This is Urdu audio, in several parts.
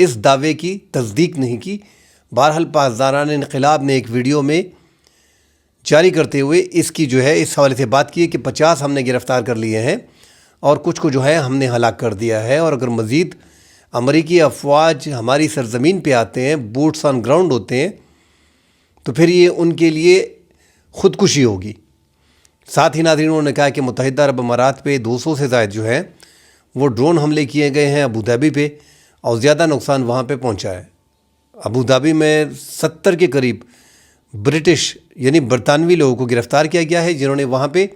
اس دعوے کی تصدیق نہیں کی۔ بہرحال پاسداران انقلاب نے ایک ویڈیو میں جاری کرتے ہوئے اس کی جو ہے اس حوالے سے بات کی ہے کہ 50 ہم نے گرفتار کر لیے ہیں اور کچھ کو جو ہے ہم نے ہلاک کر دیا ہے، اور اگر مزید امریکی افواج ہماری سرزمین پہ آتے ہیں، بوٹس آن گراؤنڈ ہوتے ہیں، تو پھر یہ ان کے لیے خودکشی ہوگی۔ ساتھ ہی ناظرین انہوں نے کہا کہ متحدہ عرب امارات پہ 200 سے زائد جو ہے وہ ڈرون حملے کیے گئے ہیں ابوظہبی پہ، اور زیادہ نقصان وہاں پہ پہنچا ہے۔ ابوظہبی میں 70 کے قریب برٹش یعنی برطانوی لوگوں کو گرفتار کیا گیا ہے، جنہوں نے وہاں پہ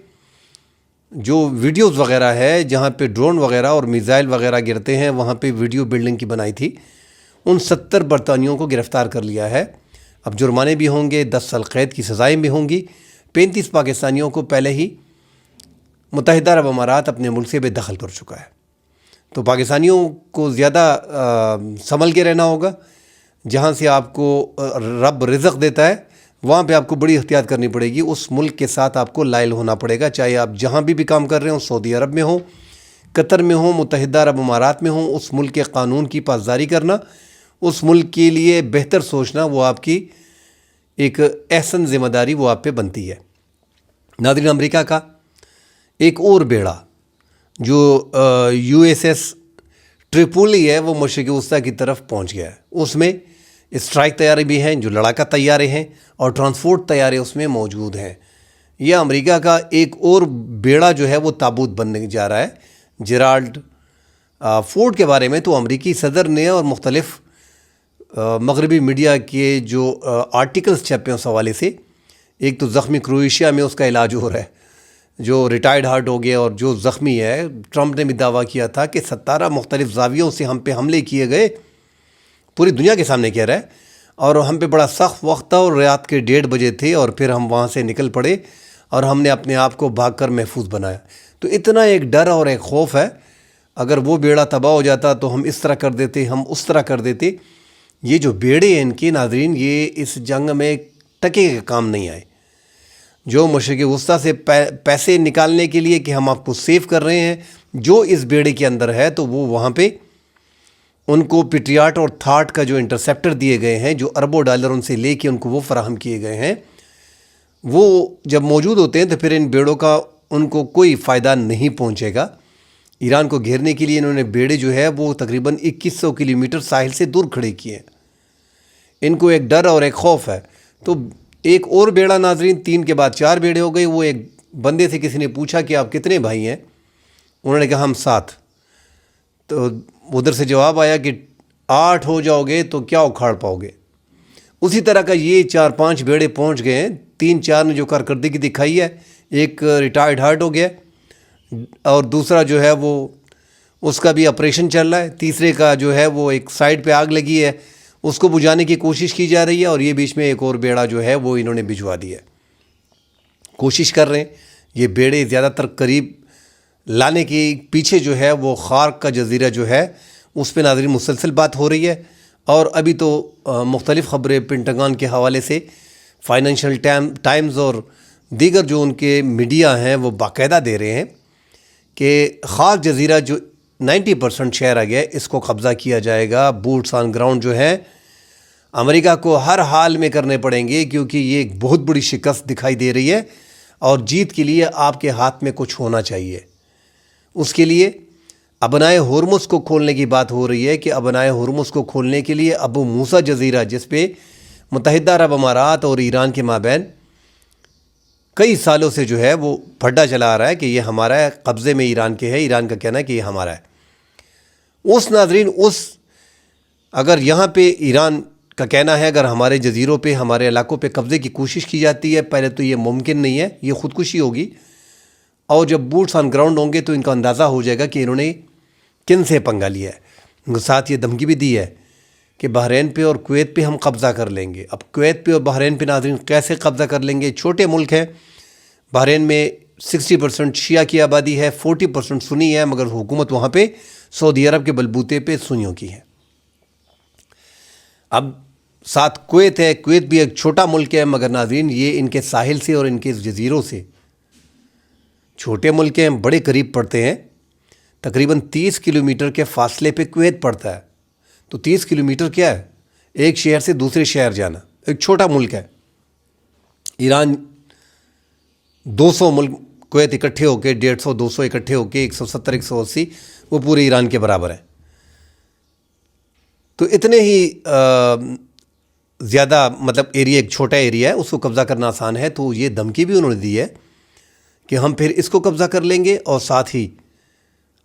جو ویڈیوز وغیرہ ہے جہاں پہ ڈرون وغیرہ اور میزائل وغیرہ گرتے ہیں وہاں پہ ویڈیو بلڈنگ کی بنائی تھی، ان 70 برطانیوں کو گرفتار کر لیا ہے۔ اب جرمانے بھی ہوں گے، 10 سال قید کی سزائیں بھی ہوں گی۔ 35 پاکستانیوں کو پہلے ہی متحدہ عرب امارات اپنے ملک سے بے دخل کر چکا ہے۔ تو پاکستانیوں کو زیادہ سنبھل کے رہنا ہوگا۔ جہاں سے آپ کو رب رزق دیتا ہے وہاں پہ آپ کو بڑی احتیاط کرنی پڑے گی، اس ملک کے ساتھ آپ کو لائل ہونا پڑے گا، چاہے آپ جہاں بھی کام کر رہے ہوں، سعودی عرب میں ہوں، قطر میں ہوں، متحدہ عرب امارات میں ہوں، اس ملک کے قانون کی پاسداری کرنا، اس ملک کے لیے بہتر سوچنا، وہ آپ کی ایک احسن ذمہ داری وہ آپ پہ بنتی ہے۔ ناظرین، امریکہ کا ایک اور بیڑا جو USS ٹریپولی ہے وہ مشرق وسطیٰ کی طرف پہنچ گیا ہے۔ اس میں اسٹرائک طیارے بھی ہیں جو لڑاکا طیارے ہیں، اور ٹرانسپورٹ طیارے اس میں موجود ہیں۔ یہ امریکہ کا ایک اور بیڑا جو ہے وہ تابوت بننے جا رہا ہے۔ جیرالڈ فورڈ کے بارے میں تو امریکی صدر نے اور مختلف مغربی میڈیا کے جو آرٹیکلز چھپے ہیں اس حوالے سے، ایک تو زخمی کروئیشیا میں اس کا علاج ہو رہا ہے، جو ریٹائرڈ ہارٹ ہو گیا، اور جو زخمی ہے ٹرمپ نے بھی دعویٰ کیا تھا کہ 17 مختلف زاویوں سے ہم پہ حملے کیے گئے، پوری دنیا کے سامنے کہہ رہا ہے، اور ہم پہ بڑا سخت وقت تھا، اور رات کے 1:30 بجے تھے، اور پھر ہم وہاں سے نکل پڑے اور ہم نے اپنے آپ کو بھاگ کر محفوظ بنایا۔ تو اتنا ایک ڈر اور ایک خوف ہے، اگر وہ بیڑا تباہ ہو جاتا تو ہم اس طرح کر دیتے، ہم اس طرح کر دیتے۔ یہ جو بیڑے ہیں ان کے ناظرین، یہ اس جنگ میں ٹکے کے کام نہیں آئے۔ جو مشرق وسطیٰ سے پیسے نکالنے کے لیے کہ ہم آپ کو سیو کر رہے ہیں، جو اس بیڑے کے اندر ہے، تو وہ وہاں پہ ان کو پیٹریاٹ اور تھاٹ کا جو انٹرسیپٹر دیے گئے ہیں، جو اربوں ڈالر ان سے لے کے ان کو وہ فراہم کیے گئے ہیں، وہ جب موجود ہوتے ہیں تو پھر ان بیڑوں کا ان کو کوئی فائدہ نہیں پہنچے گا۔ ایران کو گھیرنے کے لیے انہوں نے بیڑے جو ہے وہ تقریباً 2100 کلومیٹر ساحل سے دور کھڑے کیے ہیں۔ ان کو ایک ڈر اور ایک خوف ہے۔ تو ایک اور بیڑا ناظرین، 3 کے بعد 4 بیڑے ہو گئے۔ وہ ایک بندے سے کسی نے پوچھا کہ آپ کتنے بھائی ہیں؟ انہوں نے کہا ہم 7۔ تو ادھر سے جواب آیا کہ 8 ہو جاؤ گے تو کیا اکھاڑ پاؤ گے۔ اسی طرح کا یہ 4-5 بیڑے پہنچ گئے ہیں۔ 3-4 نے جو کارکردگی دکھائی ہے، ایک ریٹائرڈ ہارٹ ہو گیا، اور دوسرا جو ہے وہ اس کا بھی آپریشن چل رہا ہے، تیسرے کا جو ہے وہ ایک سائڈ پہ آگ لگی ہے، اس کو بجھانے کی کوشش کی جا رہی ہے، اور یہ بیچ میں ایک اور بیڑا جو ہے وہ انہوں نے بھجوا دیا ہے۔ کوشش کر رہے ہیں یہ بیڑے زیادہ تر قریب لانے کے پیچھے جو ہے وہ خارق کا جزیرہ جو ہے اس پہ ناظرین مسلسل بات ہو رہی ہے، اور ابھی تو مختلف خبریں پینٹاگن کے حوالے سے، فائنینشل ٹائمز اور دیگر جو ان کے میڈیا ہیں وہ باقاعدہ دے رہے ہیں کہ خاک جزیرہ جو 90% شہر آ گیا ہے، اس کو قبضہ کیا جائے گا۔ بوٹس آن گراؤنڈ جو ہیں امریکہ کو ہر حال میں کرنے پڑیں گے، کیونکہ یہ ایک بہت بڑی شکست دکھائی دے رہی ہے، اور جیت کے لیے آپ کے ہاتھ میں کچھ ہونا چاہیے۔ اس کے لیے ابنائے ہرمز کو کھولنے کی بات ہو رہی ہے کہ ابنائے ہرمز کو کھولنے کے لیے ابو موسیٰ جزیرہ، جس پہ متحدہ عرب امارات اور ایران کے مابین کئی سالوں سے جو ہے وہ پھڈا چلا آ رہا ہے کہ یہ ہمارا ہے، قبضے میں ایران کے ہے، ایران کا کہنا ہے کہ یہ ہمارا ہے۔ اس ناظرین اگر یہاں پہ ایران کا کہنا ہے اگر ہمارے جزیروں پہ، ہمارے علاقوں پہ قبضے کی کوشش کی جاتی ہے، پہلے تو یہ ممکن نہیں ہے، یہ خودکشی ہوگی، اور جب بوٹس آن گراؤنڈ ہوں گے تو ان کا اندازہ ہو جائے گا کہ انہوں نے کن سے پنگا لیا ہے۔ ان کے ساتھ یہ دھمکی بھی دی ہے کہ بحرین پہ اور کویت پہ ہم قبضہ کر لیں گے۔ اب کویت پہ اور بحرین پہ ناظرین کیسے قبضہ کر لیں گے؟ چھوٹے ملک ہیں، بحرین میں 60% شیعہ کی آبادی ہے، 40% سنی ہے، مگر حکومت وہاں پہ سعودی عرب کے بلبوتے پہ سنیوں کی ہے۔ اب ساتھ کویت ہے، کویت بھی ایک چھوٹا ملک ہے، مگر ناظرین یہ ان کے ساحل سے اور ان کے جزیروں سے چھوٹے ملک ہیں، بڑے قریب پڑتے ہیں۔ تقریباً 30 کلومیٹر کے فاصلے پہ کویت پڑتا ہے، تو 30 کلومیٹر کیا ہے؟ ایک شہر سے دوسرے شہر جانا. ایک چھوٹا ملک ہے ایران. 200 ملک کویت اکٹھے ہو کے 150 200 اکٹھے ہو کے 170 180 وہ پورے ایران کے برابر ہے. تو اتنے ہی زیادہ مطلب ایریا، ایک چھوٹا ایریا ہے، اس کو قبضہ کرنا آسان ہے. تو یہ دھمکی بھی انہوں نے دی ہے کہ ہم پھر اس کو قبضہ کر لیں گے، اور ساتھ ہی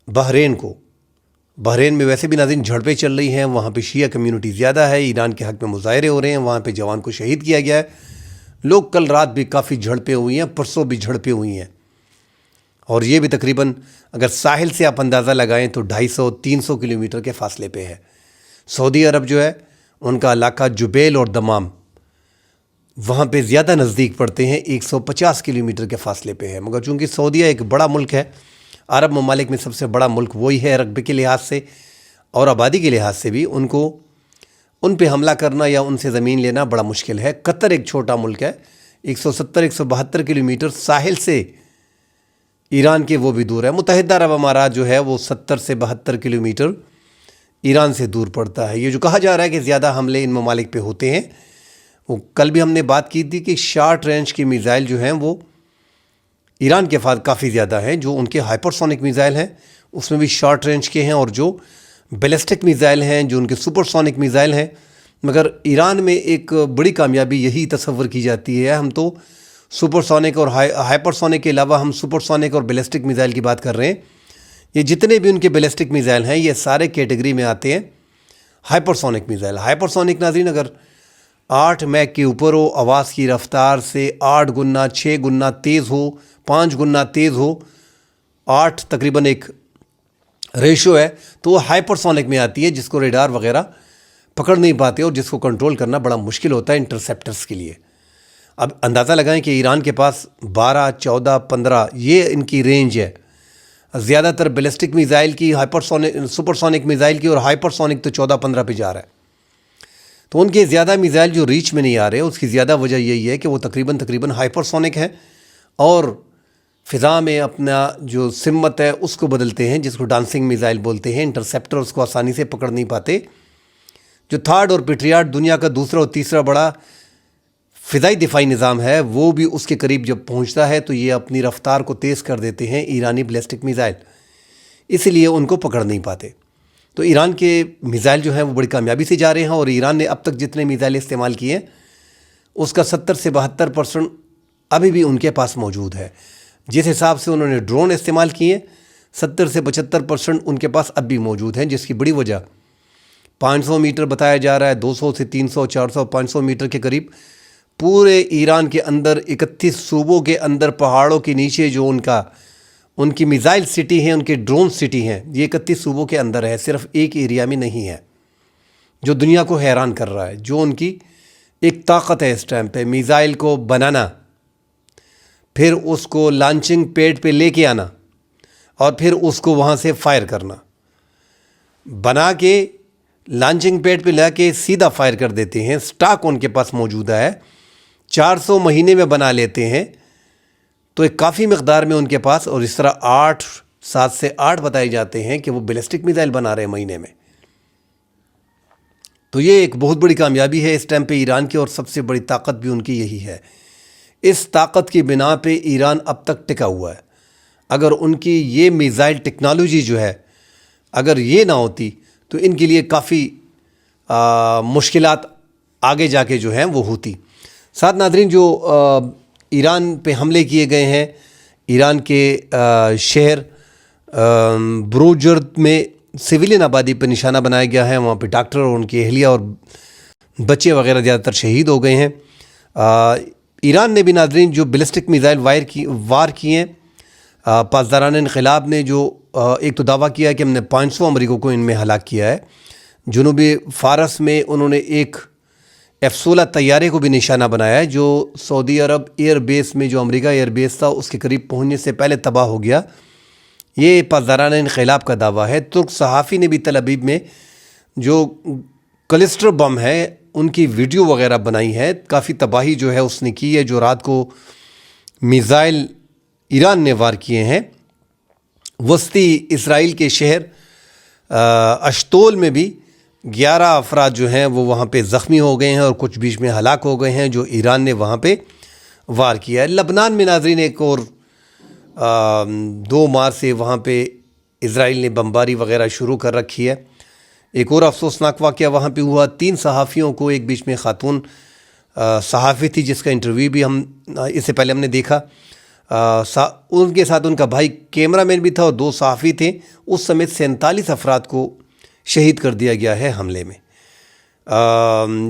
بحرین میں ویسے بھی ناظرین جھڑپیں چل رہی ہیں. وہاں پہ شیعہ کمیونٹی زیادہ ہے، ایران کے حق میں مظاہرے ہو رہے ہیں، وہاں پہ جوان کو شہید کیا گیا ہے. لوگ کل رات بھی کافی جھڑپیں ہوئی ہیں، پرسوں بھی جھڑپیں ہوئی ہیں، اور یہ بھی تقریباً اگر ساحل سے آپ اندازہ لگائیں تو 250 300 کلومیٹر کے فاصلے پہ ہے. سعودی عرب جو ہے ان کا علاقہ جبیل اور دمام وہاں پہ زیادہ نزدیک پڑتے ہیں، 150 کلومیٹر کے فاصلے پہ ہے. مگر چونکہ سعودیہ ایک بڑا ملک ہے، عرب ممالک میں سب سے بڑا ملک وہی ہے رقبے کے لحاظ سے اور آبادی کے لحاظ سے بھی، ان پہ حملہ کرنا یا ان سے زمین لینا بڑا مشکل ہے. قطر ایک چھوٹا ملک ہے، 170 172 کلومیٹر ساحل سے ایران کے وہ بھی دور ہے. متحدہ عرب امارات جو ہے وہ 70 سے 72 کلومیٹر ایران سے دور پڑتا ہے. یہ جو کہا جا رہا ہے کہ زیادہ حملے ان ممالک پہ ہوتے ہیں، وہ کل بھی ہم نے بات کی تھی کہ شارٹ رینج کی میزائل جو ہیں وہ ایران کے پاس کافی زیادہ ہیں. جو ان کے ہائپر سونک میزائل ہیں اس میں بھی شارٹ رینج کے ہیں، اور جو بیلسٹک میزائل ہیں، جو ان کے سپر سونک میزائل ہیں. مگر ایران میں ایک بڑی کامیابی یہی تصور کی جاتی ہے، ہم تو سپر سونک اور ہائپر سونک کے علاوہ ہم سپر سونک اور بیلسٹک میزائل کی بات کر رہے ہیں. یہ جتنے بھی ان کے بیلسٹک میزائل ہیں یہ سارے کیٹیگری میں آتے ہیں hyper sonic missile. Hyper sonic ناظرین اگر 8 میک کے اوپر ہو، آواز کی رفتار سے 8 گنا 6 گنا تیز ہو، 5 گنا تیز ہو، 8 تقریباً ایک ریشو ہے، تو وہ ہائپر سونک میں آتی ہے، جس کو ریڈار وغیرہ پکڑ نہیں پاتے اور جس کو کنٹرول کرنا بڑا مشکل ہوتا ہے انٹرسیپٹرز کے لیے. اب اندازہ لگائیں کہ ایران کے پاس 12 14 15 یہ ان کی رینج ہے. زیادہ تر بیلسٹک میزائل کی، سپر سونک میزائل کی، اور ہائپر سونک تو 14 15 پہ جا رہا ہے. تو ان کے زیادہ میزائل جو ریچ میں نہیں آ رہے، اس کی زیادہ وجہ یہی ہے کہ وہ تقریباً ہائپر سونک ہیں، اور فضا میں اپنا جو سمت ہے اس کو بدلتے ہیں، جس کو ڈانسنگ میزائل بولتے ہیں. انٹرسیپٹر اس کو آسانی سے پکڑ نہیں پاتے. جو تھرڈ اور پیٹریاٹ دنیا کا دوسرا اور تیسرا بڑا فضائی دفاعی نظام ہے، وہ بھی اس کے قریب جب پہنچتا ہے تو یہ اپنی رفتار کو تیز کر دیتے ہیں ایرانی بیلسٹک میزائل، اس لیے ان کو پکڑ نہیں پاتے. تو ایران کے میزائل جو ہیں وہ بڑی کامیابی سے جا رہے ہیں، اور ایران نے اب تک جتنے میزائل استعمال کیے ہیں اس کا 70 سے 72% ابھی بھی ان کے پاس موجود ہے. جس حساب سے انہوں نے ڈرون استعمال کیے ہیں، 70 سے 75% ان کے پاس اب بھی موجود ہیں، جس کی بڑی وجہ 500 میٹر بتایا جا رہا ہے، 200 سے 300 400 500 میٹر کے قریب پورے ایران کے اندر 31 صوبوں کے اندر پہاڑوں کے نیچے جو ان کی میزائل سٹی ہیں، ان کے ڈرون سٹی ہیں، یہ 31 صوبوں کے اندر ہے، صرف ایک ایریا میں نہیں ہے، جو دنیا کو حیران کر رہا ہے. جو ان کی ایک طاقت ہے اس ٹائم پہ، میزائل کو بنانا، پھر اس کو لانچنگ پیڈ پہ لے کے آنا، اور پھر اس کو وہاں سے فائر کرنا. بنا کے لانچنگ پیڈ پہ لا کے سیدھا فائر کر دیتے ہیں. سٹاک ان کے پاس موجودہ ہے، 400 مہینے میں بنا لیتے ہیں، تو ایک کافی مقدار میں ان کے پاس، اور اس طرح 7 سے 8 بتائے جاتے ہیں کہ وہ بیلسٹک میزائل بنا رہے ہیں مہینے میں. تو یہ ایک بہت بڑی کامیابی ہے اس ٹائم پہ ایران کی، اور سب سے بڑی طاقت بھی ان کی یہی ہے. اس طاقت کی بنا پہ ایران اب تک ٹکا ہوا ہے. اگر ان کی یہ میزائل ٹیکنالوجی جو ہے اگر یہ نہ ہوتی تو ان کے لیے کافی مشکلات آگے جا کے جو ہیں وہ ہوتی. ساتھ ناظرین، جو ایران پہ حملے کیے گئے ہیں، ایران کے شہر بروجرد میں سویلین آبادی پہ نشانہ بنایا گیا ہے. وہاں پہ ڈاکٹر اور ان کی اہلیہ اور بچے وغیرہ زیادہ تر شہید ہو گئے ہیں. ایران نے بھی ناظرین جو بیلسٹک میزائل وار کیے ہیں، پاسداران انقلاب نے جو ایک تو دعویٰ کیا ہے کہ ہم نے 500 امریکوں کو ان میں ہلاک کیا ہے. جنوبی فارس میں انہوں نے ایک F-16 طیارے کو بھی نشانہ بنایا ہے، جو سعودی عرب ایئر بیس میں، جو امریکہ ایئر بیس تھا اس کے قریب پہنچنے سے پہلے تباہ ہو گیا. یہ پاسداران انقلاب کا دعویٰ ہے. ترک صحافی نے بھی تل ابیب میں جو کلسٹر بم ہے ان کی ویڈیو وغیرہ بنائی ہے. کافی تباہی جو ہے اس نے کی ہے، جو رات کو میزائل ایران نے وار کیے ہیں. وسطی اسرائیل کے شہر اشتول میں بھی 11 افراد جو ہیں وہ وہاں پہ زخمی ہو گئے ہیں اور کچھ بیچ میں ہلاک ہو گئے ہیں جو ایران نے وہاں پہ وار کیا ہے۔ لبنان میں ناظرین ایک اور 2 مارچ سے وہاں پہ اسرائیل نے بمباری وغیرہ شروع کر رکھی ہے۔ ایک اور افسوسناک واقعہ وہاں پہ ہوا، 3 صحافیوں کو، ایک بیچ میں خاتون صحافی تھی جس کا انٹرویو بھی ہم اس سے پہلے ہم نے دیکھا، ان کے ساتھ ان کا بھائی کیمرہ مین بھی تھا اور 2 صحافی تھے، اس سمیت 47 افراد کو شہید کر دیا گیا ہے حملے میں۔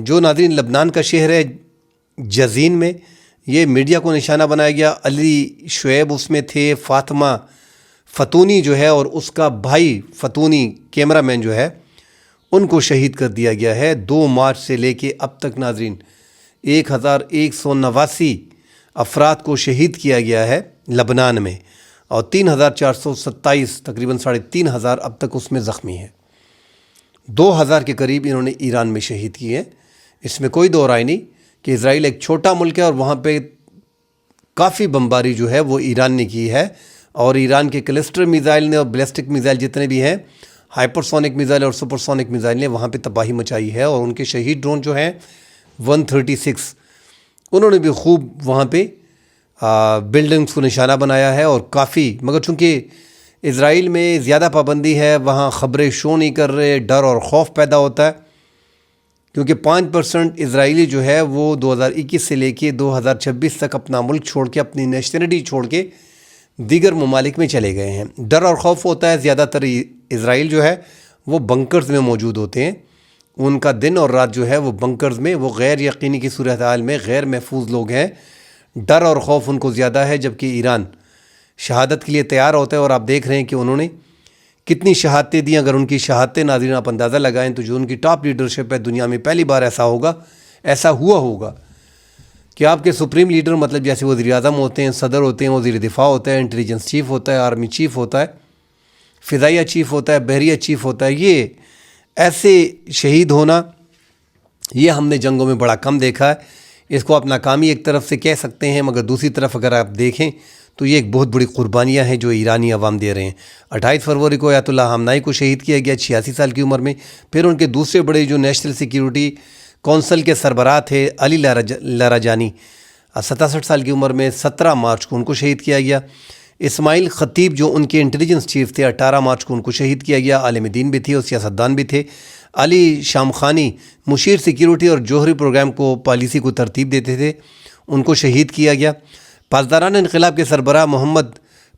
جو ناظرین لبنان کا شہر ہے جزین میں، یہ میڈیا کو نشانہ بنایا گیا۔ علی شعیب اس میں تھے، فاطمہ فتونی جو ہے اور اس کا بھائی فتونی کیمرہ مین جو ہے، ان کو شہید کر دیا گیا ہے۔ 2 مارچ سے لے کے اب تک ناظرین 1189 افراد کو شہید کیا گیا ہے لبنان میں، اور 3427 تقریباً 3500 اب تک اس میں زخمی ہیں۔ 2000 کے قریب انہوں نے ایران میں شہید کیے ہیں۔ اس میں کوئی دو رائے نہیں کہ اسرائیل ایک چھوٹا ملک ہے اور وہاں پہ کافی بمباری جو ہے وہ ایران نے کی ہے، اور ایران کے کلسٹر میزائل نے اور بیلسٹک میزائل جتنے بھی ہیں، ہائپرسونک میزائل اور سپرسونک میزائل نے وہاں پہ تباہی مچائی ہے، اور ان کے شہید ڈرون جو ہیں 136 انہوں نے بھی خوب وہاں پہ بلڈنگز کو نشانہ بنایا ہے، اور کافی، مگر چونکہ اسرائیل میں زیادہ پابندی ہے، وہاں خبریں شو نہیں کر رہے، ڈر اور خوف پیدا ہوتا ہے، کیونکہ 5% اسرائیلی جو ہے وہ 2021 سے لے کے 2026 تک اپنا ملک چھوڑ کے، اپنی نیشنلٹی چھوڑ کے دیگر ممالک میں چلے گئے ہیں۔ ڈر اور خوف ہوتا ہے، زیادہ تر اسرائیل جو ہے وہ بنکرز میں موجود ہوتے ہیں، ان کا دن اور رات جو ہے وہ بنکرز میں، وہ غیر یقینی کی صورتحال میں غیر محفوظ لوگ ہیں، ڈر اور خوف ان کو زیادہ ہے، جبکہ ایران شہادت کے لیے تیار ہوتا ہے، اور آپ دیکھ رہے ہیں کہ انہوں نے کتنی شہادتیں دیں۔ اگر ان کی شہادتیں ناظرین آپ اندازہ لگائیں تو جو ان کی ٹاپ لیڈرشپ ہے دنیا میں، پہلی بار ایسا ہوا ہوگا کہ آپ کے سپریم لیڈر، مطلب جیسے وزیر اعظم ہوتے ہیں، صدر ہوتے ہیں، وزیر دفاع ہوتا ہے، انٹیلیجنس چیف ہوتا ہے، آرمی چیف ہوتا ہے، فضائیہ چیف ہوتا ہے، بحریہ چیف ہوتا ہے، یہ ایسے شہید ہونا یہ ہم نے جنگوں میں بڑا کم دیکھا ہے۔ اس کو آپ ناکامی ایک طرف سے کہہ سکتے ہیں، مگر دوسری طرف اگر آپ دیکھیں تو یہ ایک بہت بڑی قربانیاں ہیں جو ایرانی عوام دے رہے ہیں۔ 28 فروری کو آیت اللہ خامنائی کو شہید کیا گیا 86 سال کی عمر میں۔ پھر ان کے دوسرے بڑے جو نیشنل سیکیورٹی کونسل کے سربراہ تھے علی لاراجانی، 67 سال کی عمر میں 17 مارچ کو ان کو شہید کیا گیا۔ اسماعیل خطیب جو ان کے انٹیلیجنس چیف تھے، 18 مارچ کو ان کو شہید کیا گیا۔ عالم دین بھی تھے اور سیاستدان بھی تھے۔ علی شامخانی مشیر سیکیورٹی اور جوہری پروگرام کو پالیسی کو ترتیب دیتے تھے، ان کو شہید کیا گیا۔ پاسداران انقلاب کے سربراہ محمد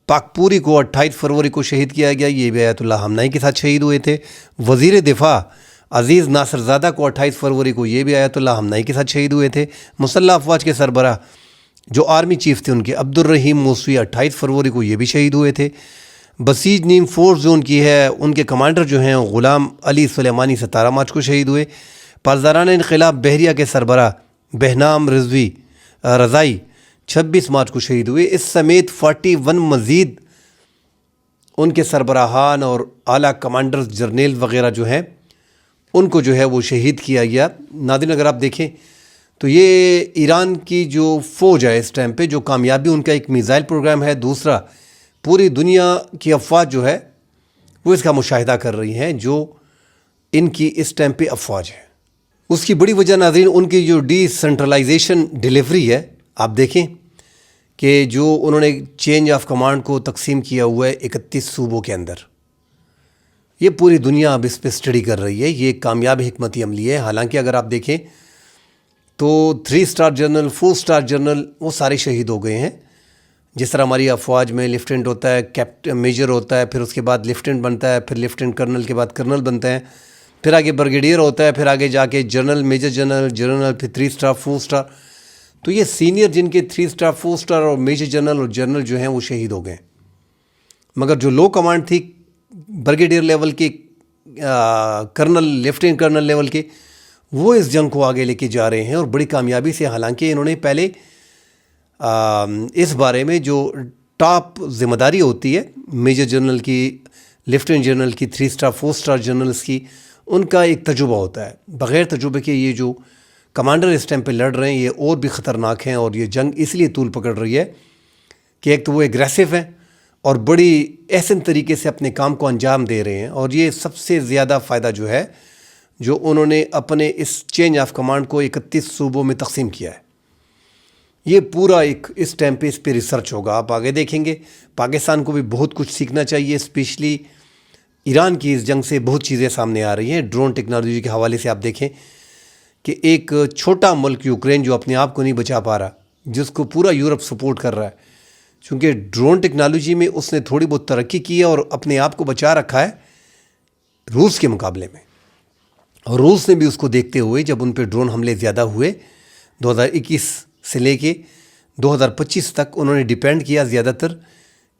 پاکپوری کو 28 فروری کو شہید کیا گیا، یہ بھی آیت اللہ خامنائی کے ساتھ شہید ہوئے تھے۔ وزیر دفاع عزیز ناصر زادہ کو 28 فروری کو یہ بھی آیت اللہ خامنائی کے ساتھ شہید ہوئے تھے۔ مسلح افواج کے سربراہ جو آرمی چیف تھے ان کے عبدالرحیم موسوی 28 فروری کو یہ بھی شہید ہوئے تھے۔ بسیج نیم فورس جو ان کی ہے، ان کے کمانڈر جو ہیں غلام علی سلیمانی 17 مارچ کو شہید ہوئے۔ پاسداران انقلاب بحریہ کے سربراہ بہنام رضائی 26 مارچ کو شہید ہوئے۔ اس سمیت 41 مزید ان کے سربراہان اور اعلیٰ کمانڈرز جرنیل وغیرہ جو ہیں ان کو جو ہے وہ شہید کیا گیا۔ ناظرین اگر آپ دیکھیں تو یہ ایران کی جو فوج ہے اس ٹائم پہ، جو کامیابی ان کا ایک میزائل پروگرام ہے، دوسرا پوری دنیا کی افواج جو ہے وہ اس کا مشاہدہ کر رہی ہیں، جو ان کی اس ٹائم پہ افواج ہے۔ اس کی بڑی وجہ ناظرین ان کی جو ڈی سینٹرلائزیشن ڈیلیوری ہے، آپ دیکھیں کہ جو انہوں نے چینج آف کمانڈ کو تقسیم کیا ہوا ہے 31 صوبوں کے اندر، یہ پوری دنیا اب اس پہ اسٹڈی کر رہی ہے۔ یہ ایک کامیاب حکمت عملی ہے۔ حالانکہ اگر آپ دیکھیں تو 3 اسٹار جنرل، 4 اسٹار جنرل وہ سارے شہید ہو گئے ہیں۔ جس طرح ہماری افواج میں لیفٹیننٹ ہوتا ہے، کیپٹن میجر ہوتا ہے، پھر اس کے بعد لیفٹیننٹ بنتا ہے، پھر لیفٹیننٹ کرنل کے بعد کرنل بنتا ہے، پھر آگے بریگیڈیئر ہوتا ہے، پھر آگے جا کے جنرل، میجر جنرل، جنرل، پھر 3 اسٹار، 4 اسٹار۔ تو یہ سینئر جن کے 3 اسٹار، 4 اسٹار اور میجر جنرل اور جنرل جو ہیں وہ شہید ہو گئے، مگر جو لو کمانڈ تھی بریگیڈیئر لیول کے، کرنل، لیفٹیننٹ کرنل لیول کے، وہ اس جنگ کو آگے لے کے جا رہے ہیں اور بڑی کامیابی سے۔ حالانکہ انہوں نے پہلے اس بارے میں جو ٹاپ ذمہ داری ہوتی ہے میجر جنرل کی، لیفٹیننٹ جنرل کی، 3 اسٹار، 4 اسٹار جنرلز کی، ان کا ایک تجربہ ہوتا ہے۔ بغیر تجربے کے یہ جو کمانڈر اس ٹائم پہ لڑ رہے ہیں یہ اور بھی خطرناک ہیں، اور یہ جنگ اس لیے طول پکڑ رہی ہے کہ ایک تو وہ ایگریسو ہیں اور بڑی احسن طریقے سے اپنے کام کو انجام دے رہے ہیں، اور یہ سب سے زیادہ فائدہ جو ہے جو انہوں نے اپنے اس چینج آف کمانڈ کو 31 صوبوں میں تقسیم کیا ہے. یہ پورا ایک اس ٹائم پہ اس پہ ریسرچ ہوگا, آپ آگے دیکھیں گے. پاکستان کو بھی بہت کچھ سیکھنا چاہیے, اسپیشلی ایران کی اس جنگ سے بہت چیزیں سامنے آ رہی ہیں. ڈرون ٹیکنالوجی کے حوالے سے آپ دیکھیں کہ ایک چھوٹا ملک یوکرین جو اپنے آپ کو نہیں بچا پا رہا, جس کو پورا یورپ سپورٹ کر رہا ہے, چونکہ ڈرون ٹیکنالوجی میں اس نے تھوڑی بہت ترقی کی ہے اور اپنے آپ کو بچا رکھا ہے روس کے مقابلے میں. اور روس نے بھی اس کو دیکھتے ہوئے جب ان پہ ڈرون حملے زیادہ ہوئے 2021 سے لے کے 2025 تک, انہوں نے ڈیپینڈ کیا زیادہ تر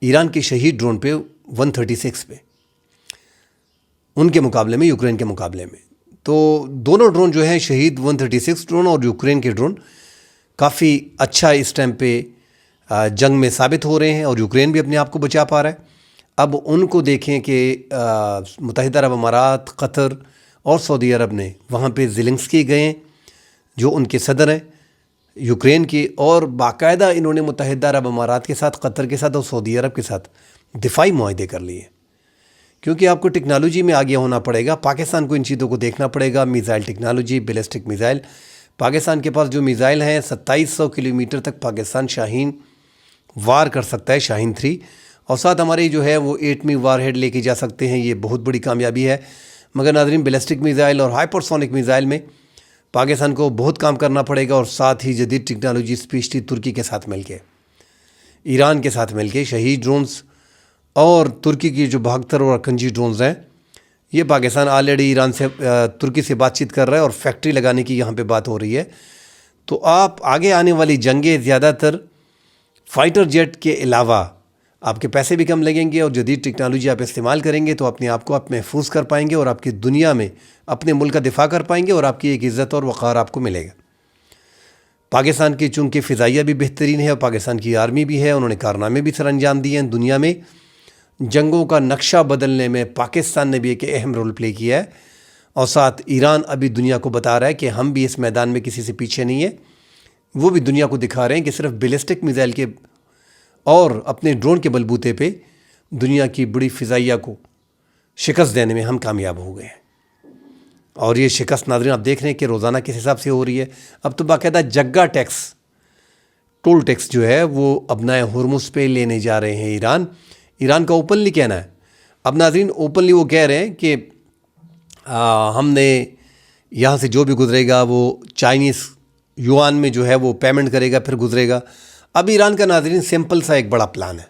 ایران کے شہید ڈرون پہ 136 پہ, ان کے مقابلے میں, یوکرین کے مقابلے میں. تو دونوں ڈرون جو ہیں, شہید 136 ڈرون اور یوکرین کے ڈرون, کافی اچھا اس ٹائم پہ جنگ میں ثابت ہو رہے ہیں اور یوکرین بھی اپنے آپ کو بچا پا رہا ہے. اب ان کو دیکھیں کہ متحدہ عرب امارات, قطر اور سعودی عرب نے وہاں پہ زیلنسکی گئے ہیں جو ان کے صدر ہیں یوکرین کی, اور باقاعدہ انہوں نے متحدہ عرب امارات کے ساتھ, قطر کے ساتھ اور سعودی عرب کے ساتھ دفاعی معاہدے کر لیے. کیونکہ آپ کو ٹیکنالوجی میں آگے ہونا پڑے گا, پاکستان کو ان چیزوں کو دیکھنا پڑے گا. Missile technology, ballistic missile, Pakistan کے پاس جو میزائل ہیں 2700 کلومیٹر تک پاکستان شاہین وار کر سکتا ہے, شاہین 3, اور ساتھ ہمارے جو ہے وہ ایٹمی وار ہیڈ لے کے جا سکتے ہیں. یہ بہت بڑی کامیابی ہے. مگر ناظرین, بیلسٹک میزائل اور ہائپر سونک میزائل میں پاکستان کو بہت کام کرنا پڑے گا, اور ساتھ ہی جدید ٹیکنالوجی اسپیشلی ترکی کے ساتھ مل کے, ایران کے ساتھ مل کے شہید ڈرونز اور ترکی کی جو 72 اور کنجی ڈرونز ہیں, یہ پاکستان آلریڈی ایران سے, ترکی سے بات چیت کر رہا ہے اور فیکٹری لگانے کی یہاں پہ بات ہو رہی ہے. تو آپ آگے آنے والی جنگیں زیادہ تر فائٹر جیٹ کے علاوہ آپ کے پیسے بھی کم لگیں گے اور جدید ٹیکنالوجی آپ استعمال کریں گے تو اپنے آپ کو آپ محفوظ کر پائیں گے اور آپ کی دنیا میں اپنے ملک کا دفاع کر پائیں گے اور آپ کی ایک عزت اور وقار آپ کو ملے گا. پاکستان کی چونکہ فضائیہ بھی بہترین ہے اور پاکستان کی آرمی بھی ہے, انہوں نے کارنامے بھی سر انجام دیے ہیں. دنیا میں جنگوں کا نقشہ بدلنے میں پاکستان نے بھی ایک اہم رول پلے کیا ہے, اور ساتھ ایران ابھی دنیا کو بتا رہا ہے کہ ہم بھی اس میدان میں کسی سے پیچھے نہیں ہیں. وہ بھی دنیا کو دکھا رہے ہیں کہ صرف بیلسٹک میزائل کے اور اپنے ڈرون کے بلبوتے پہ دنیا کی بڑی فضائیہ کو شکست دینے میں ہم کامیاب ہو گئے ہیں. اور یہ شکست ناظرین آپ دیکھ رہے ہیں کہ روزانہ کس حساب سے ہو رہی ہے. اب تو باقاعدہ جگہ ٹیکس, ٹول ٹیکس جو ہے وہ ابنائے ہرمز پہ لینے جا رہے ہیں ایران کا اوپنلی کہنا ہے. اب ناظرین اوپنلی وہ کہہ رہے ہیں کہ ہم نے یہاں سے جو بھی گزرے گا وہ چائنیز یوان میں جو ہے وہ پیمنٹ کرے گا, پھر گزرے گا. اب ایران کا ناظرین سمپل سا ایک بڑا پلان ہے.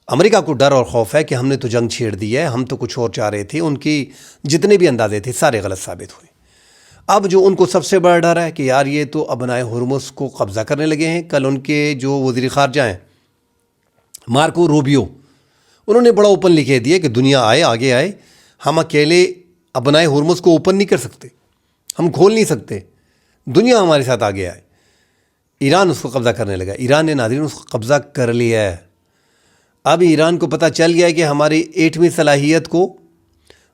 امریکہ کو ڈر اور خوف ہے کہ ہم نے تو جنگ چھیڑ دی ہے, ہم تو کچھ اور چاہ رہے تھے. ان کی جتنے بھی اندازے تھے سارے غلط ثابت ہوئے. اب جو ان کو سب سے بڑا ڈر ہے کہ یار یہ تو ابنائے ہرمز کو قبضہ کرنے لگے ہیں. کل ان کے جو وزیر خارجہ ہیں مارکو روبیو, انہوں نے بڑا اوپن لکھے دیا کہ دنیا آئے, آگے آئے, ہم اکیلے ابنائے ہرمز کو اوپن نہیں کر سکتے, ہم کھول نہیں سکتے, دنیا ہمارے ساتھ آگے آئے. ایران اس کو قبضہ کرنے لگا. ایران نے ناظرین اس کو قبضہ کر لیا ہے. اب ایران کو پتہ چل گیا ہے کہ ہماری ایٹمی صلاحیت کو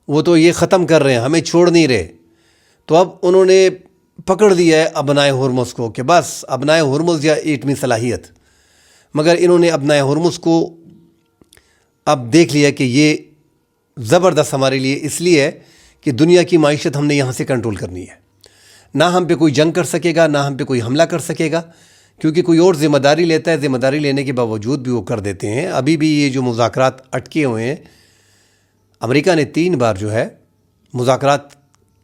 وہ تو یہ ختم کر رہے ہیں, ہمیں چھوڑ نہیں رہے. تو اب انہوں نے پکڑ دیا ہے ابنائے ہرمز کو کہ بس ابنائے ہرمز یا ایٹمی صلاحیت. مگر انہوں نے ابنائے ہرمز کو اب دیکھ لیا کہ یہ زبردست ہمارے لیے اس لیے ہے کہ دنیا کی معیشت ہم نے یہاں سے کنٹرول کرنی ہے. نہ ہم پہ کوئی جنگ کر سکے گا, نہ ہم پہ کوئی حملہ کر سکے گا, کیونکہ کوئی اور ذمہ داری لیتا ہے. ذمہ داری لینے کے باوجود بھی وہ کر دیتے ہیں. ابھی بھی یہ جو مذاکرات اٹکے ہوئے ہیں, امریکہ نے 3 بار جو ہے مذاکرات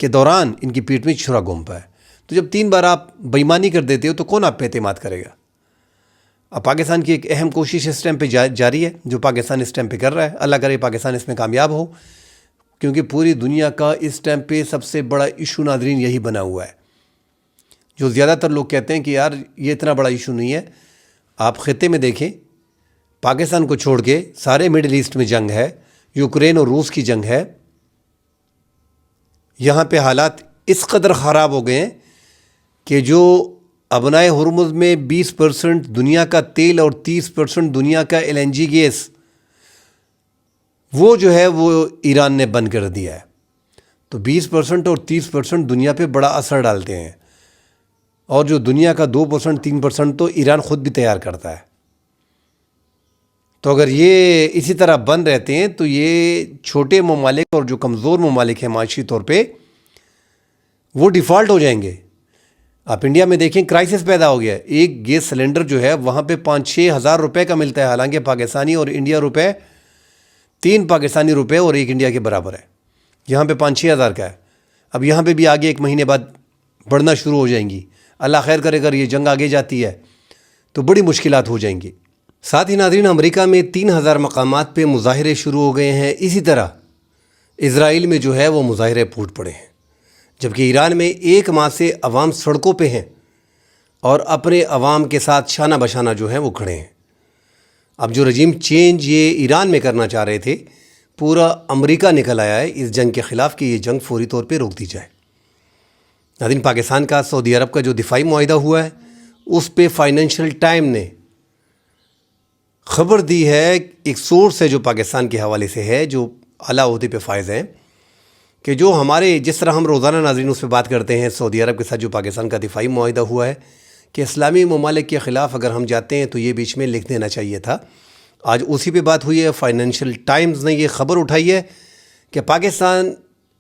کے دوران ان کی پیٹھ میں چھرا گھونپا ہے. تو جب 3 بار آپ بےایمانی کر دیتے ہو تو کون آپ پہ اعتماد کرے گا؟ اب پاکستان کی ایک اہم کوشش اس ٹائم پہ جاری ہے, جو پاکستان اس ٹائم پہ کر رہا ہے. اللہ کرے پاکستان اس میں کامیاب ہو, کیونکہ پوری دنیا کا اس ٹائم پہ سب سے بڑا ایشو ناظرین یہی بنا ہوا ہے. جو زیادہ تر لوگ کہتے ہیں کہ یار یہ اتنا بڑا ایشو نہیں ہے. آپ خطے میں دیکھیں, پاکستان کو چھوڑ کے سارے مڈل ایسٹ میں جنگ ہے, یوکرین اور روس کی جنگ ہے. یہاں پہ حالات اس قدر خراب ہو گئے ہیں کہ جو ابنائے ہرمز میں 20% دنیا کا تیل اور 30% دنیا کا LNG گیس وہ جو ہے وہ ایران نے بند کر دیا ہے. تو 20% اور 30% دنیا پہ بڑا اثر ڈالتے ہیں, اور جو دنیا کا 2% 3% تو ایران خود بھی تیار کرتا ہے. تو اگر یہ اسی طرح بند رہتے ہیں تو یہ چھوٹے ممالک اور جو کمزور ممالک ہیں معاشی طور پہ, وہ ڈیفالٹ ہو جائیں گے. آپ انڈیا میں دیکھیں کرائسس پیدا ہو گیا ہے. ایک گیس سلنڈر جو ہے وہاں پہ 5-6 ہزار روپے کا ملتا ہے، حالانکہ پاکستانی اور انڈیا روپے 3 پاکستانی روپے اور 1 انڈیا کے برابر ہے. یہاں پہ 5-6 ہزار کا ہے. اب یہاں پہ بھی آگے 1 مہینے بعد بڑھنا شروع ہو جائیں گی. اللہ خیر کرے اگر یہ جنگ آگے جاتی ہے تو بڑی مشکلات ہو جائیں گی. ساتھ ہی ناظرین، امریکہ میں 3000 مقامات پہ مظاہرے شروع ہو گئے ہیں. اسی طرح اسرائیل میں جو ہے وہ مظاہرے پھوٹ پڑے ہیں، جبکہ ایران میں 1 ماہ سے عوام سڑکوں پہ ہیں اور اپنے عوام کے ساتھ شانہ بشانہ جو ہیں وہ کھڑے ہیں. اب جو رجیم چینج یہ ایران میں کرنا چاہ رہے تھے، پورا امریکہ نکل آیا ہے اس جنگ کے خلاف کہ یہ جنگ فوری طور پہ روک دی جائے. ناظرین، پاکستان کا سعودی عرب کا جو دفاعی معاہدہ ہوا ہے اس پہ فائنینشیل ٹائم نے خبر دی ہے، ایک سورس ہے جو پاکستان کے حوالے سے ہے، جو اعلیٰ عہدے پہ فائز ہیں، کہ جو ہمارے جس طرح ہم روزانہ ناظرین اس پہ بات کرتے ہیں سعودی عرب کے ساتھ جو پاکستان کا دفاعی معاہدہ ہوا ہے کہ اسلامی ممالک کے خلاف اگر ہم جاتے ہیں تو یہ بیچ میں لکھ دینا چاہیے تھا. آج اسی پہ بات ہوئی ہے. فائنینشیل ٹائمز نے یہ خبر اٹھائی ہے کہ پاکستان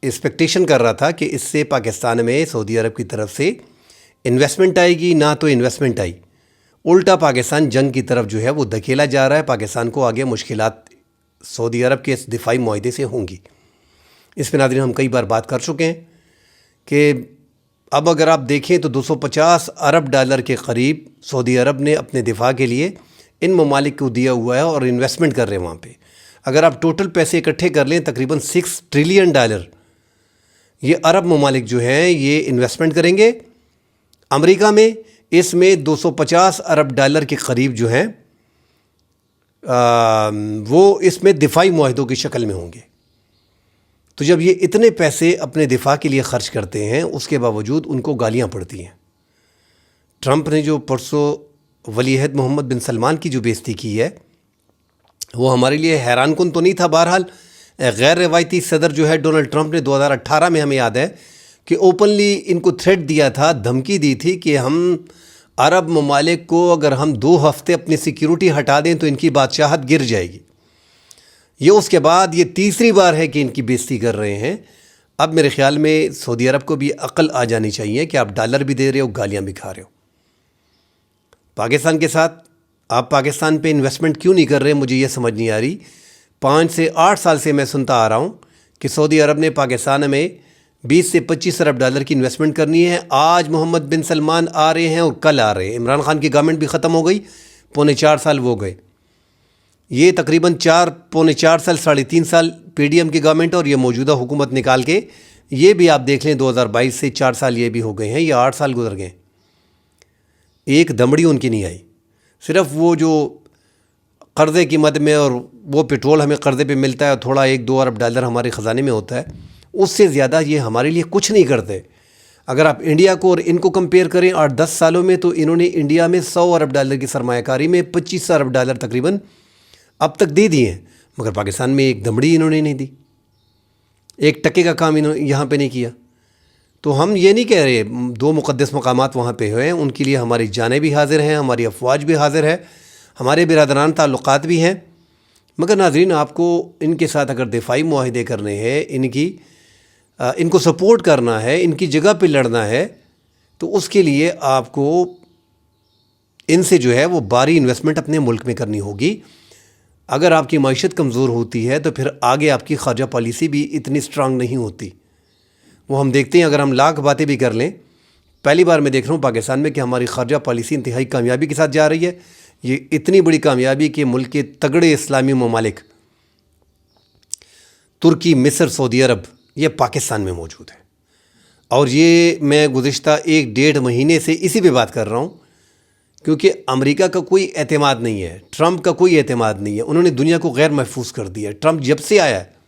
ایکسپیکٹیشن کر رہا تھا کہ اس سے پاکستان میں سعودی عرب کی طرف سے انویسٹمنٹ آئے گی، نہ تو انویسٹمنٹ آئی، الٹا پاکستان جنگ کی طرف جو ہے وہ دھکیلا جا رہا ہے. پاکستان کو آگے مشکلات سعودی عرب کے اس دفاعی معاہدے سے ہوں گی. اس پہ ناظرین ہم کئی بار بات کر چکے ہیں کہ اب اگر آپ دیکھیں تو 250 ارب ڈالر کے قریب سعودی عرب نے اپنے دفاع کے لیے ان ممالک کو دیا ہوا ہے اور انویسٹمنٹ کر رہے ہیں وہاں پہ. اگر آپ ٹوٹل پیسے اکٹھے کر لیں تقریباً 6 ٹریلین ڈالر یہ عرب ممالک جو ہیں یہ انویسٹمنٹ کریں گے امریکہ میں. اس میں 250 ارب ڈالر کے قریب جو ہیں وہ اس میں دفاعی معاہدوں کی شکل میں ہوں گے. تو جب یہ اتنے پیسے اپنے دفاع کے لیے خرچ کرتے ہیں اس کے باوجود ان کو گالیاں پڑتی ہیں. ٹرمپ نے جو پرسوں ولی عہد محمد بن سلمان کی جو بے عزتی کی ہے وہ ہمارے لیے حیران کن تو نہیں تھا. بہرحال غیر روایتی صدر جو ہے ڈونلڈ ٹرمپ نے 2018 میں ہمیں یاد ہے کہ اوپنلی ان کو تھریٹ دیا تھا، دھمکی دی تھی کہ ہم عرب ممالک کو اگر ہم 2 ہفتے اپنی سیکیورٹی ہٹا دیں تو ان کی بادشاہت گر جائے گی. یہ اس کے بعد یہ تیسری بار ہے کہ ان کی بے عزتی کر رہے ہیں. اب میرے خیال میں سعودی عرب کو بھی عقل آ جانی چاہیے کہ آپ ڈالر بھی دے رہے ہو، گالیاں بھی کھا رہے ہو. پاکستان کے ساتھ آپ پاکستان پہ انویسٹمنٹ کیوں نہیں کر رہے؟ مجھے یہ سمجھ نہیں آ رہی. 5 سے 8 سال سے میں سنتا آ رہا ہوں کہ سعودی عرب نے پاکستان میں 20 سے 25 ارب ڈالر کی انویسٹمنٹ کرنی ہے. آج محمد بن سلمان آ رہے ہیں اور کل آ رہے ہیں. عمران خان کی گورنمنٹ بھی ختم ہو گئی، 3.25 سال وہ گئے. یہ تقریباً 4.25 سال 3.5 سال پی ڈی ایم کی گورنمنٹ اور یہ موجودہ حکومت نکال کے یہ بھی آپ دیکھ لیں 2022 سے 4 سال یہ بھی ہو گئے ہیں. یہ 8 سال گزر گئے. ایک دمڑی ان کی نہیں آئی. صرف وہ جو قرضے کی مد میں اور وہ پٹرول ہمیں قرضے پہ ملتا ہے اور تھوڑا 1-2 ارب ڈالر ہمارے خزانے میں ہوتا ہے، اس سے زیادہ یہ ہمارے لیے کچھ نہیں کرتے. اگر آپ انڈیا کو اور ان کو کمپیئر کریں 8-10 سالوں میں تو انہوں نے انڈیا میں 100 ارب ڈالر کی سرمایہ کاری میں 25 ارب ڈالر تقریباً اب تک دے دیے ہیں، مگر پاکستان میں ایک دمڑی انہوں نے نہیں دی. 1 ٹکے کا کام انہوں یہاں پہ نہیں کیا. تو ہم یہ نہیں کہہ رہے 2 مقدس مقامات وہاں پہ ہوئے ہیں، ان کے لیے ہماری جانیں بھی حاضر ہیں، ہماری افواج بھی حاضر ہے، ہمارے برادران تعلقات بھی ہیں. مگر ناظرین آپ کو ان کے ساتھ اگر دفاعی معاہدے کرنے ہیں، ان کو سپورٹ کرنا ہے، ان کی جگہ پہ لڑنا ہے، تو اس کے لیے آپ کو ان سے جو ہے وہ باری انویسٹمنٹ اپنے ملک میں کرنی ہوگی. اگر آپ کی معیشت کمزور ہوتی ہے تو پھر آگے آپ کی خارجہ پالیسی بھی اتنی سٹرانگ نہیں ہوتی. وہ ہم دیکھتے ہیں اگر ہم لاکھ باتیں بھی کر لیں، پہلی بار میں دیکھ رہا ہوں پاکستان میں کہ ہماری خارجہ پالیسی انتہائی کامیابی کے ساتھ جا رہی ہے. یہ اتنی بڑی کامیابی کہ ملک کے تگڑے اسلامی ممالک ترکی، مصر، سعودی عرب یہ پاکستان میں موجود ہے. اور یہ میں گزشتہ 1-1.5 مہینے سے اسی پہ بات کر رہا ہوں کیونکہ امریکہ کا کوئی اعتماد نہیں ہے، ٹرمپ کا کوئی اعتماد نہیں ہے. انہوں نے دنیا کو غیر محفوظ کر دیا ہے. ٹرمپ جب سے آیا ہے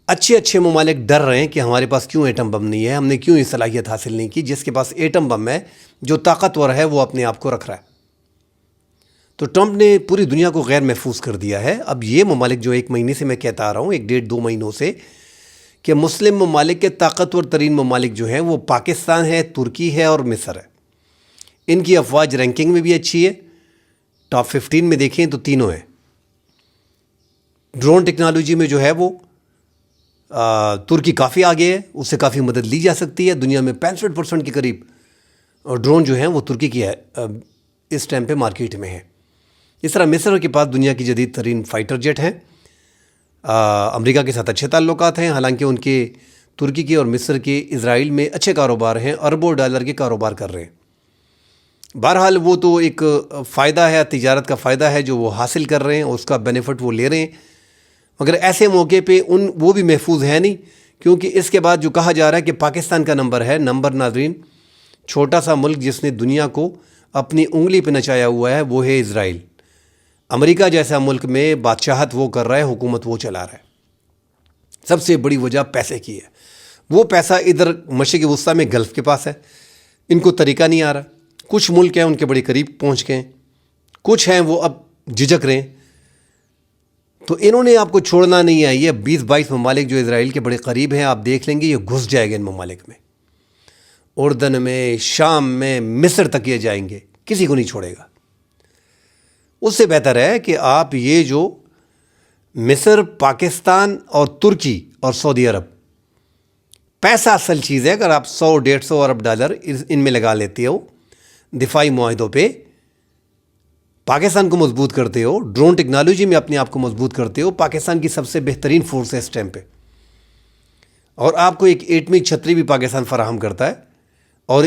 اچھے ممالک ڈر رہے ہیں کہ ہمارے پاس کیوں ایٹم بم نہیں ہے، ہم نے کیوں یہ صلاحیت حاصل نہیں کی. جس کے پاس ایٹم بم ہے، جو طاقتور ہے، وہ اپنے آپ کو رکھ رہا ہے. تو ٹرمپ نے پوری دنیا کو غیر محفوظ کر دیا ہے. اب یہ ممالک جو 1 مہینے سے میں کہتا آ رہا ہوں، 1-1.5-2 مہینوں سے، کہ مسلم ممالک کے طاقتور ترین ممالک جو ہیں وہ پاکستان ہے، ترکی ہے اور مصر ہے. ان کی افواج رینکنگ میں بھی اچھی ہے. ٹاپ 15 میں دیکھیں تو تینوں ہیں. ڈرون ٹیکنالوجی میں جو ہے وہ ترکی کافی آگے ہے، اس سے کافی مدد لی جا سکتی ہے. دنیا میں 65% کے قریب ڈرون جو ہیں وہ ترکی کی ہے اس ٹائم پہ مارکیٹ میں ہے. اس طرح مصر کے پاس دنیا کی جدید ترین فائٹر جیٹ ہیں. امریکہ کے ساتھ اچھے تعلقات ہیں، حالانکہ ان کے ترکی کے اور مصر کے اسرائیل میں اچھے کاروبار ہیں، اربوں ڈالر کے کاروبار کر رہے ہیں. بہرحال وہ تو ایک فائدہ ہے، تجارت کا فائدہ ہے جو وہ حاصل کر رہے ہیں، اس کا بینیفٹ وہ لے رہے ہیں. مگر ایسے موقع پہ وہ بھی محفوظ ہے نہیں، کیونکہ اس کے بعد جو کہا جا رہا ہے کہ پاکستان کا نمبر ہے. ناظرین، چھوٹا سا ملک جس نے دنیا کو اپنی انگلی پہ نچایا ہوا ہے وہ ہے اسرائیل. امریکہ جیسا ملک میں بادشاہت وہ کر رہا ہے، حکومت وہ چلا رہا ہے. سب سے بڑی وجہ پیسے کی ہے. وہ پیسہ ادھر مشرق وسطیٰ میں گلف کے پاس ہے، ان کو طریقہ نہیں آ رہا. کچھ ملک ہیں ان کے بڑے قریب پہنچ گئے ہیں، کچھ ہیں وہ اب جھجک رہے ہیں. تو انہوں نے آپ کو چھوڑنا نہیں ہے. یہ 20-22 ممالک جو اسرائیل کے بڑے قریب ہیں، آپ دیکھ لیں گے یہ گھس جائے گا ان ممالک میں. اردن میں، شام میں، مصر تک یہ جائیں گے، کسی کو نہیں چھوڑے گا. اس سے بہتر ہے کہ آپ یہ جو مصر، پاکستان اور ترکی اور سعودی عرب، پیسہ اصل چیز ہے. اگر آپ 100-150 ارب ڈالر ان میں لگا لیتے ہو، دفاعی معاہدوں پہ پاکستان کو مضبوط کرتے ہو، ڈرون ٹیکنالوجی میں اپنے آپ کو مضبوط کرتے ہو. پاکستان کی سب سے بہترین فورس ہے اس ٹائم پہ، اور آپ کو ایک ایٹمی چھتری بھی پاکستان فراہم کرتا ہے. اور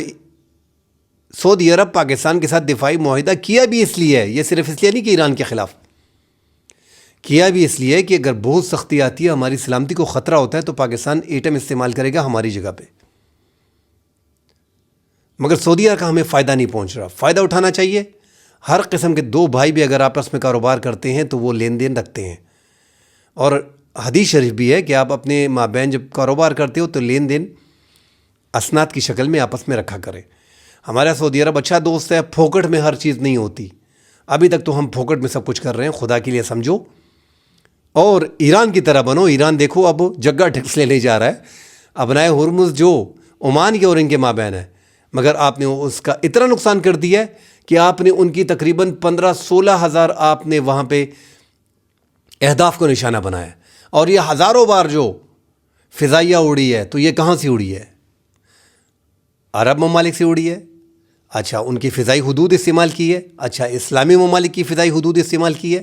سعودی عرب پاکستان کے ساتھ دفاعی معاہدہ کیا بھی اس لیے ہے، یہ صرف اس لیے نہیں کہ ایران کے خلاف کیا، بھی اس لیے کہ اگر بہت سختی آتی ہے، ہماری سلامتی کو خطرہ ہوتا ہے، تو پاکستان ایٹم استعمال کرے گا ہماری جگہ پہ. مگر سعودی عرب کا ہمیں فائدہ نہیں پہنچ رہا. فائدہ اٹھانا چاہیے. ہر قسم کے دو بھائی بھی اگر آپس میں کاروبار کرتے ہیں تو وہ لین دین رکھتے ہیں، اور حدیث شریف بھی ہے کہ آپ اپنے مابین جب کاروبار کرتے ہو تو لین دین اسناد کی شکل میں آپس میں رکھا کریں. ہمارا سعودی عرب اچھا دوست ہے، پھوکٹ میں ہر چیز نہیں ہوتی. ابھی تک تو ہم پھوکٹ میں سب کچھ کر رہے ہیں، خدا کے لیے سمجھو. اور ایران کی طرح بنو. ایران دیکھو اب جگہ ٹیکس لینے جا رہا ہے. ابنائے ہرمز جو عمان کے اور ان کے مابین ہے، مگر آپ نے اس کا اتنا نقصان کر دیا ہے کہ آپ نے ان کی تقریباً 15-16 ہزار آپ نے وہاں پہ اہداف کو نشانہ بنایا. اور یہ ہزاروں بار جو فضائیہ اڑی ہے، تو یہ کہاں سے اڑی ہے؟ عرب ممالک سے اڑی ہے. اچھا، ان کی فضائی حدود استعمال کی ہے. اچھا، اسلامی ممالک کی فضائی حدود استعمال کی ہے.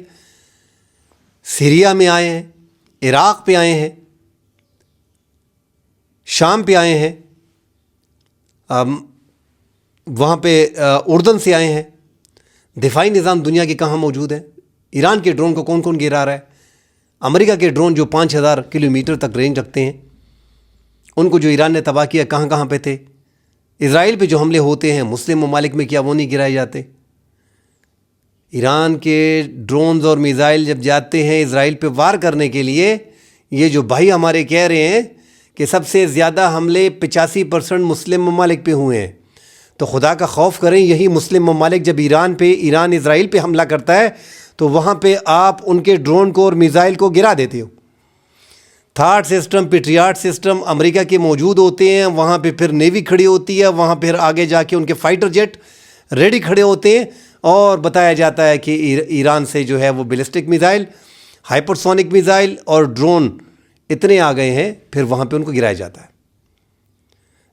سیریا میں آئے ہیں، عراق پہ آئے ہیں، شام پہ آئے ہیں، وہاں پہ اردن سے آئے ہیں. دفاعی نظام دنیا کے کہاں موجود ہے؟ ایران کے ڈرون کو کون کون گرا رہا ہے؟ امریکہ کے ڈرون جو 5000 کلومیٹر تک رینج رکھتے ہیں، ان کو جو ایران نے تباہ کیا کہاں کہاں پہ تھے؟ اسرائیل پہ جو حملے ہوتے ہیں مسلم ممالک میں، کیا وہ نہیں گرائے جاتے؟ ایران کے ڈرونز اور میزائل جب جاتے ہیں اسرائیل پہ وار کرنے کے لیے، یہ جو بھائی ہمارے کہہ رہے ہیں کہ سب سے زیادہ حملے 85% مسلم ممالک پہ ہوئے ہیں، تو خدا کا خوف کریں. یہی مسلم ممالک جب ایران اسرائیل پہ حملہ کرتا ہے تو وہاں پہ آپ ان کے ڈرون کو اور میزائل کو گرا دیتے ہو. تھاٹ سسٹم، پیٹریاٹ سسٹم امریکہ کے موجود ہوتے ہیں، وہاں پہ پھر نیوی کھڑی ہوتی ہے، وہاں پھر آگے جا کے ان کے فائٹر جیٹ ریڈی کھڑے ہوتے ہیں، اور بتایا جاتا ہے کہ ایران سے جو ہے وہ بیلسٹک میزائل، ہائپرسونک میزائل اور ڈرون اتنے آ گئے ہیں، پھر وہاں پہ ان کو گرایا جاتا ہے.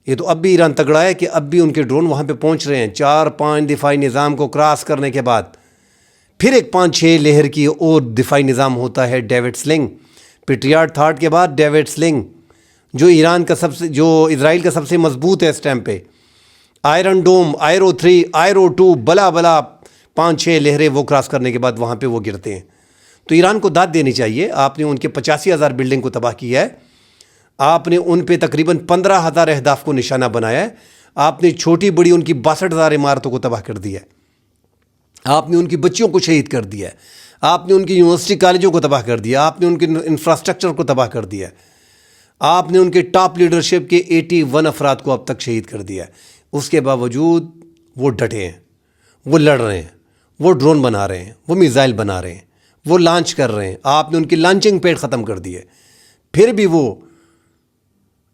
یہ تو اب بھی ایران تگڑا ہے کہ اب بھی ان کے ڈرون وہاں پہ پہنچ رہے ہیں. 4-5 دفاعی نظام کو کراس کرنے کے بعد پھر ایک 5-6 لیئر کی اور دفاعی نظام ہوتا ہے، ڈیوڈ سلنگ. پیٹریاٹ تھاٹ کے بعد ڈیوڈ سلنگ، جو اسرائیل کا سب سے مضبوط ہے اس ٹائم پہ. آئرن ڈوم، آئرو 3، آئرو 2، بلا 5-6 لہریں وہ کراس کرنے کے بعد وہاں پہ وہ گرتے ہیں. تو ایران کو داد دینی چاہیے. آپ نے ان کے 85,000 بلڈنگ کو تباہ کیا ہے، آپ نے ان پہ تقریباً 15,000 اہداف کو نشانہ بنایا ہے، آپ نے چھوٹی بڑی ان کی 62,000 عمارتوں کو تباہ کر دیا ہے، آپ نے ان کی بچیوں کو شہید کر دیا ہے، آپ نے ان کی یونیورسٹی کالجوں کو تباہ کر دیا، آپ نے ان کے انفراسٹرکچر کو تباہ کر دیا ہے، آپ نے ان کے ٹاپ لیڈرشپ کے 81 افراد کو اب تک شہید کر دیا ہے. اس کے باوجود وہ ڈٹے ہیں، وہ لڑ رہے ہیں، وہ ڈرون بنا رہے ہیں، وہ میزائل بنا رہے ہیں، وہ لانچ کر رہے ہیں. آپ نے ان کی لانچنگ پیڈ ختم کر دی ہے، پھر بھی وہ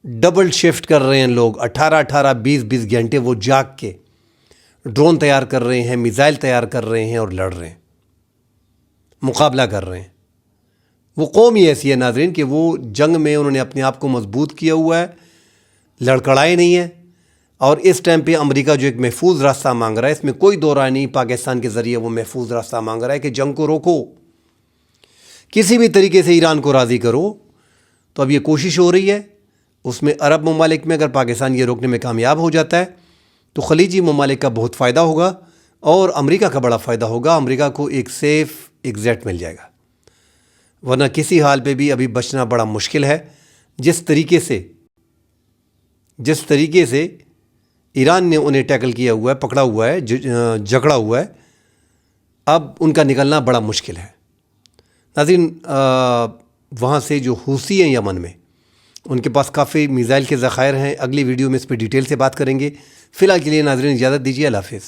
ڈبل شفٹ کر رہے ہیں. لوگ 18 20 گھنٹے وہ جاگ کے ڈرون تیار کر رہے ہیں، میزائل تیار کر رہے ہیں اور لڑ رہے ہیں، مقابلہ کر رہے ہیں. وہ قوم ہی ایسی ہے ناظرین کہ وہ جنگ میں انہوں نے اپنے آپ کو مضبوط کیا ہوا ہے، لڑکڑائے نہیں ہے، اور اس ٹائم پہ امریکہ جو ایک محفوظ راستہ مانگ رہا ہے، اس میں کوئی دو رائے نہیں، پاکستان کے ذریعے وہ محفوظ راستہ مانگ رہا ہے کہ جنگ کو روکو، کسی بھی طریقے سے ایران کو راضی کرو۔ تو اب یہ کوشش ہو رہی ہے، اس میں عرب ممالک میں اگر پاکستان یہ روکنے میں کامیاب ہو جاتا ہے تو خلیجی ممالک کا بہت فائدہ ہوگا اور امریکہ کا بڑا فائدہ ہوگا، امریکہ کو ایک سیف ایگزٹ مل جائے گا، ورنہ کسی حال پہ بھی ابھی بچنا بڑا مشکل ہے۔ جس طریقے سے ایران نے انہیں ٹیکل کیا ہوا ہے، پکڑا ہوا ہے، جکڑا ہوا ہے، اب ان کا نکلنا بڑا مشکل ہے۔ ناظرین، وہاں سے جو حوثی ہیں یمن میں، ان کے پاس کافی میزائل کے ذخائر ہیں، اگلی ویڈیو میں اس پہ ڈیٹیل سے بات کریں گے۔ فی الحال کے لیے ناظرین اجازت دیجیے، اللہ حافظ۔